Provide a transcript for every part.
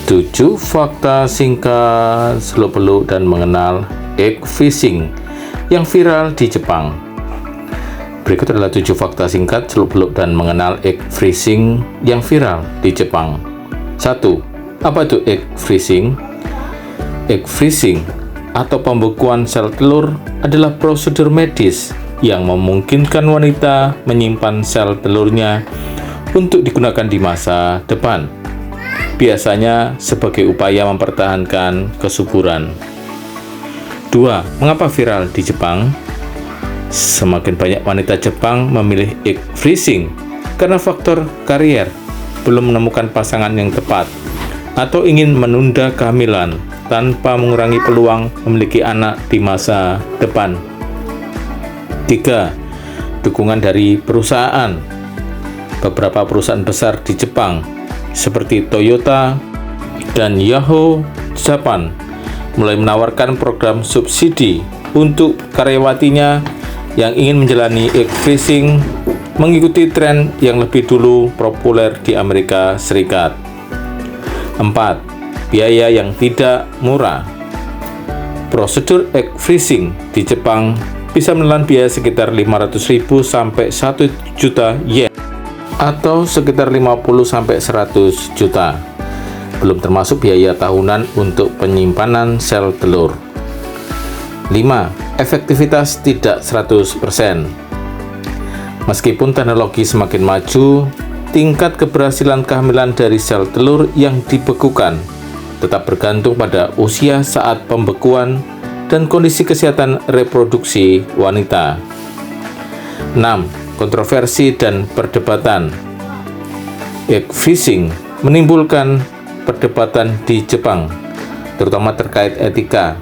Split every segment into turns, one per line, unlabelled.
7 fakta singkat seluk-beluk dan mengenal egg freezing yang viral di Jepang. Berikut adalah 7 fakta singkat seluk-beluk dan mengenal egg freezing yang viral di Jepang. 1. Apa itu egg freezing? Egg freezing atau pembekuan sel telur adalah prosedur medis yang memungkinkan wanita menyimpan sel telurnya untuk digunakan di masa depan, biasanya sebagai upaya mempertahankan kesuburan. 2. Mengapa viral di Jepang? Semakin banyak wanita Jepang memilih egg freezing karena faktor karier, belum menemukan pasangan yang tepat, atau ingin menunda kehamilan tanpa mengurangi peluang memiliki anak di masa depan. 3. Dukungan dari perusahaan. Beberapa perusahaan besar di Jepang seperti Toyota dan Yahoo Japan mulai menawarkan program subsidi untuk karyawatinya yang ingin menjalani egg freezing, mengikuti tren yang lebih dulu populer di Amerika Serikat. 4. Biaya yang tidak murah. Prosedur egg freezing di Jepang bisa menelan biaya sekitar 500.000 sampai 1 juta yen atau sekitar 50 sampai 100 juta. Belum termasuk biaya tahunan untuk penyimpanan sel telur. 5. Efektivitas tidak 100%. Meskipun teknologi semakin maju, tingkat keberhasilan kehamilan dari sel telur yang dibekukan tetap bergantung pada usia saat pembekuan dan kondisi kesehatan reproduksi wanita. 6. Kontroversi dan perdebatan. Egg freezing menimbulkan perdebatan di Jepang, terutama terkait etika,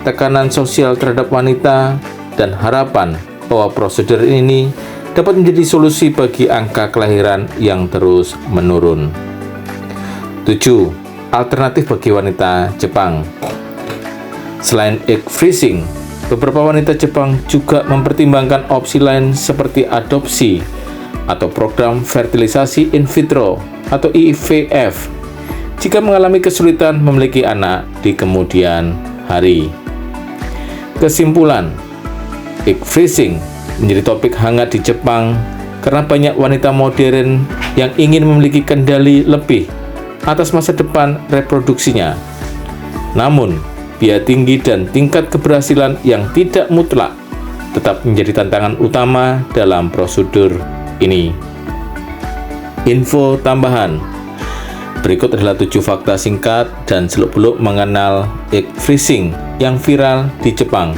tekanan sosial terhadap wanita, dan harapan bahwa prosedur ini dapat menjadi solusi bagi angka kelahiran yang terus menurun. 7. Alternatif bagi wanita Jepang. Selain egg freezing, beberapa wanita Jepang juga mempertimbangkan opsi lain seperti adopsi atau program fertilisasi in vitro atau IVF jika mengalami kesulitan memiliki anak di kemudian hari. Kesimpulan, egg freezing menjadi topik hangat di Jepang karena banyak wanita modern yang ingin memiliki kendali lebih atas masa depan reproduksinya. Namun, biaya tinggi dan tingkat keberhasilan yang tidak mutlak tetap menjadi tantangan utama dalam prosedur ini. Info tambahan. Berikut adalah 7 fakta singkat dan seluk-beluk mengenal egg freezing yang viral di Jepang.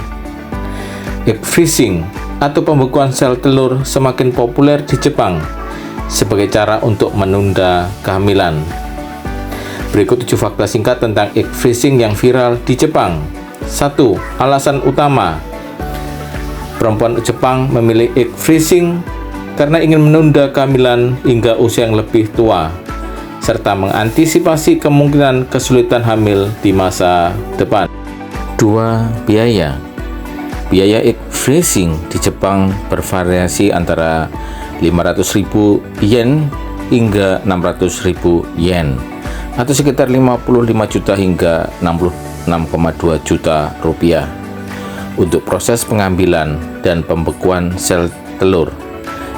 Egg freezing atau pembekuan sel telur semakin populer di Jepang sebagai cara untuk menunda kehamilan. Berikut 7 fakta singkat tentang egg freezing yang viral di Jepang. 1. Alasan utama. Perempuan Jepang memilih egg freezing karena ingin menunda kehamilan hingga usia yang lebih tua, serta mengantisipasi kemungkinan kesulitan hamil di masa depan. 2. Biaya. Biaya egg freezing di Jepang bervariasi antara 500.000 yen hingga 600.000 yen, atau sekitar 55 juta hingga 66,2 juta rupiah untuk proses pengambilan dan pembekuan sel telur,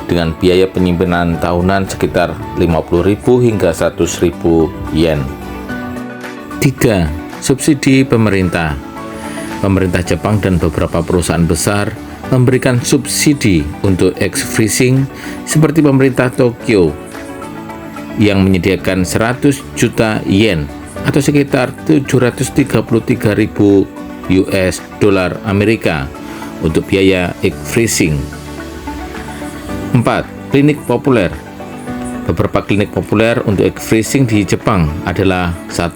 dengan biaya penyimpanan tahunan sekitar 50.000 hingga 100.000 yen. 3. Subsidi pemerintah. Pemerintah Jepang dan beberapa perusahaan besar memberikan subsidi untuk egg freezing seperti pemerintah Tokyo yang menyediakan 100 juta yen atau sekitar 733.000 US dolar Amerika untuk biaya egg freezing. 4. Klinik populer. Beberapa klinik populer untuk egg freezing di Jepang adalah 1.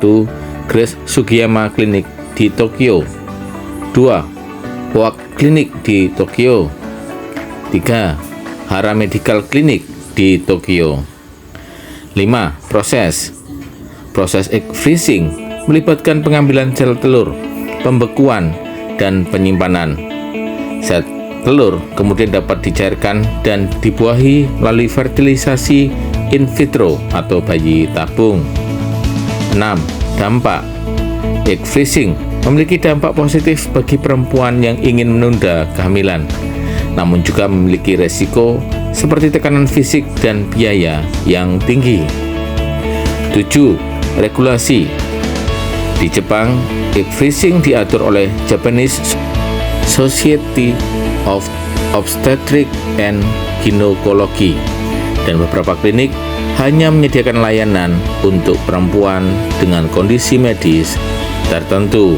Grace Sugiyama Clinic di Tokyo. 2. Oak Clinic di Tokyo. 3. Hara Medical Clinic di Tokyo. 5. Proses egg freezing melibatkan pengambilan sel telur, pembekuan, dan penyimpanan. Sel telur kemudian dapat dicairkan dan dibuahi melalui fertilisasi in vitro atau bayi tabung. 6. Dampak egg freezing memiliki dampak positif bagi perempuan yang ingin menunda kehamilan, namun juga memiliki resiko seperti tekanan fisik dan biaya yang tinggi. 7. Regulasi. Di Jepang, egg freezing diatur oleh Japanese Society of Obstetrics and Gynecology, dan beberapa klinik hanya menyediakan layanan untuk perempuan dengan kondisi medis tertentu.